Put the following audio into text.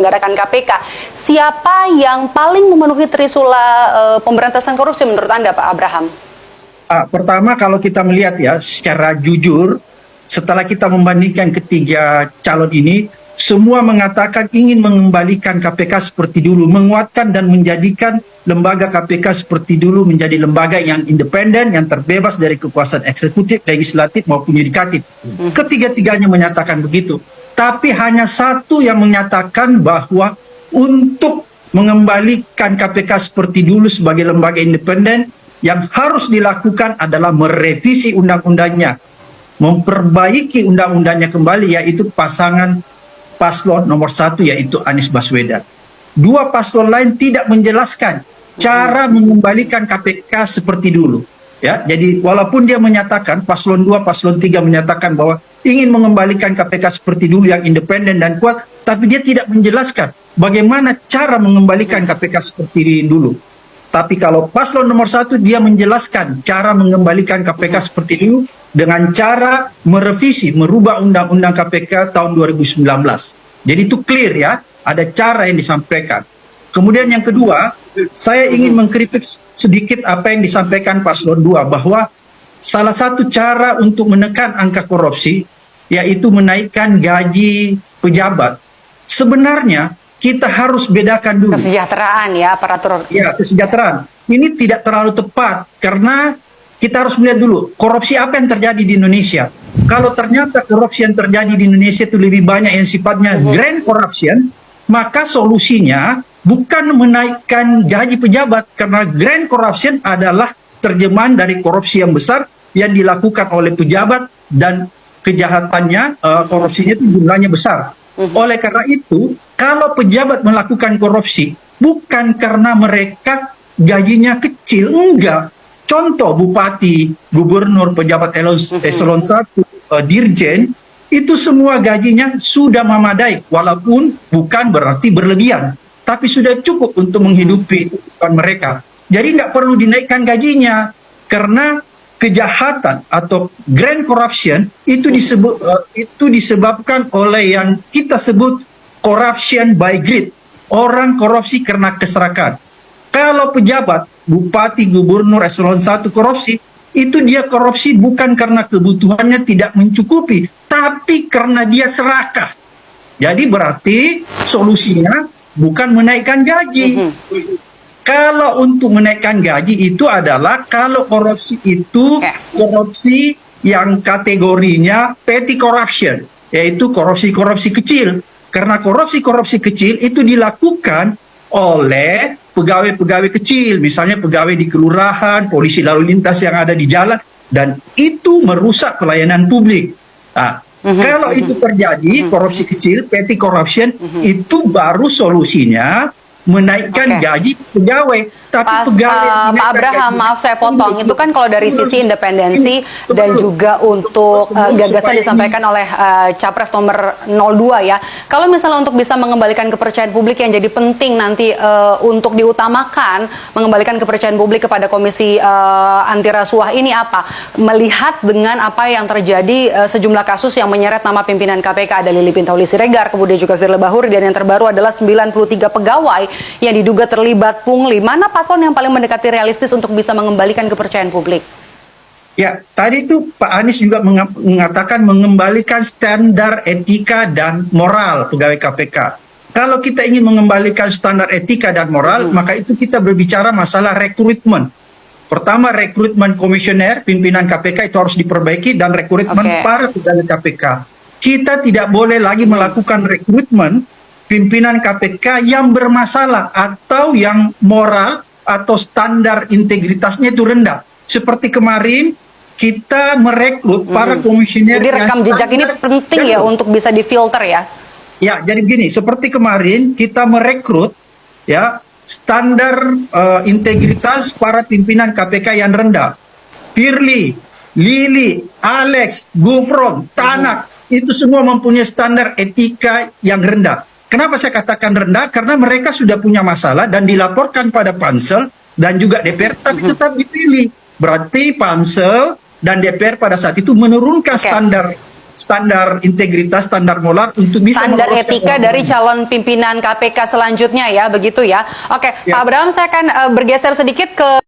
menyelenggarakan KPK. Siapa yang paling memenuhi trisula pemberantasan korupsi menurut Anda, Pak Abraham? Pertama, kalau kita melihat ya secara jujur, setelah kita membandingkan ketiga calon ini, semua mengatakan ingin mengembalikan KPK seperti dulu, menguatkan dan menjadikan lembaga KPK seperti dulu menjadi lembaga yang independen, yang terbebas dari kekuasaan eksekutif, legislatif maupun yudikatif. Ketiga-tiganya menyatakan begitu. Tapi hanya satu yang menyatakan bahwa untuk mengembalikan KPK seperti dulu sebagai lembaga independen, yang harus dilakukan adalah merevisi undang-undangnya, memperbaiki undang-undangnya kembali, yaitu pasangan paslon nomor 1, yaitu Anies Baswedan. Dua paslon lain tidak menjelaskan cara mengembalikan KPK seperti dulu. Ya, jadi walaupun dia menyatakan, paslon 2, paslon 3 menyatakan bahwa ingin mengembalikan KPK seperti dulu yang independen dan kuat, tapi dia tidak menjelaskan bagaimana cara mengembalikan KPK seperti dulu. Tapi kalau paslon nomor 1, dia menjelaskan cara mengembalikan KPK seperti dulu dengan cara merevisi, merubah undang-undang KPK tahun 2019. Jadi itu clear ya, ada cara yang disampaikan. Kemudian yang kedua, saya ingin mengkritik sedikit apa yang disampaikan paslon 2, bahwa salah satu cara untuk menekan angka korupsi yaitu menaikkan gaji pejabat. Sebenarnya kita harus bedakan dulu. Kesejahteraan ya, aparatur. Ya, kesejahteraan. Ini tidak terlalu tepat karena kita harus melihat dulu korupsi apa yang terjadi di Indonesia. Kalau ternyata korupsi yang terjadi di Indonesia itu lebih banyak yang sifatnya grand corruption, maka solusinya bukan menaikkan gaji pejabat, karena grand corruption adalah terjemahan dari korupsi yang besar yang dilakukan oleh pejabat dan kejahatannya, korupsinya itu jumlahnya besar. Oleh karena itu, kalau pejabat melakukan korupsi bukan karena mereka gajinya kecil, enggak. Contoh bupati, gubernur, pejabat eselon 1, dirjen, itu semua gajinya sudah memadai, walaupun bukan berarti berlebihan, tapi sudah cukup untuk menghidupi mereka. Jadi nggak perlu dinaikkan gajinya, karena kejahatan atau grand corruption itu disebabkan oleh yang kita sebut corruption by greed. Orang korupsi karena keserakahan. Kalau pejabat, bupati, gubernur, eselon 1 korupsi, itu dia korupsi bukan karena kebutuhannya tidak mencukupi, tapi karena dia serakah. Jadi berarti solusinya bukan menaikkan gaji. Kalau untuk menaikkan gaji itu adalah kalau korupsi itu korupsi yang kategorinya petty corruption, yaitu korupsi-korupsi kecil. Karena korupsi-korupsi kecil itu dilakukan oleh pegawai-pegawai kecil, misalnya pegawai di kelurahan, polisi lalu lintas yang ada di jalan, dan itu merusak pelayanan publik. Nah, kalau itu terjadi, korupsi kecil, petty corruption, itu baru solusinya menaikkan gaji pegawai. Tapi Pak Abraham, maaf saya potong. Itu kan kalau dari sisi independensi dan juga untuk gagasan disampaikan oleh Capres nomor 02 ya. Kalau misalnya untuk bisa mengembalikan kepercayaan publik yang jadi penting nanti untuk diutamakan, mengembalikan kepercayaan publik kepada Komisi Anti Rasuah ini apa? Melihat dengan apa yang terjadi sejumlah kasus yang menyeret nama pimpinan KPK, ada Lili Pintauli Siregar, kemudian juga Firly Bahuri, dan yang terbaru adalah 93 pegawai yang diduga terlibat pungli. Mana paslon yang paling mendekati realistis untuk bisa mengembalikan kepercayaan publik? Ya, tadi itu Pak Anies juga mengatakan mengembalikan standar etika dan moral pegawai KPK. Kalau kita ingin mengembalikan standar etika dan moral, maka itu kita berbicara masalah rekrutmen. Pertama, rekrutmen komisioner, pimpinan KPK itu harus diperbaiki, dan rekrutmen para pegawai KPK. Kita tidak boleh lagi melakukan rekrutmen pimpinan KPK yang bermasalah atau yang moral atau standar integritasnya itu rendah. Seperti kemarin kita merekrut para komisioner. Jadi rekam jejak ini penting ya untuk bisa difilter ya. Ya, jadi begini, seperti kemarin kita merekrut ya standar integritas para pimpinan KPK yang rendah. Firly, Lili, Alex, Gufron, Tanak, itu semua mempunyai standar etika yang rendah. Kenapa saya katakan rendah? Karena mereka sudah punya masalah dan dilaporkan pada Pansel dan juga DPR, tapi tetap dipilih. Berarti Pansel dan DPR pada saat itu menurunkan standar integritas, standar moral untuk bisa standar meloloskan etika orang dari lain. calon pimpinan KPK selanjutnya ya, begitu ya. Oke, Ya. Pak Abraham, saya akan bergeser sedikit ke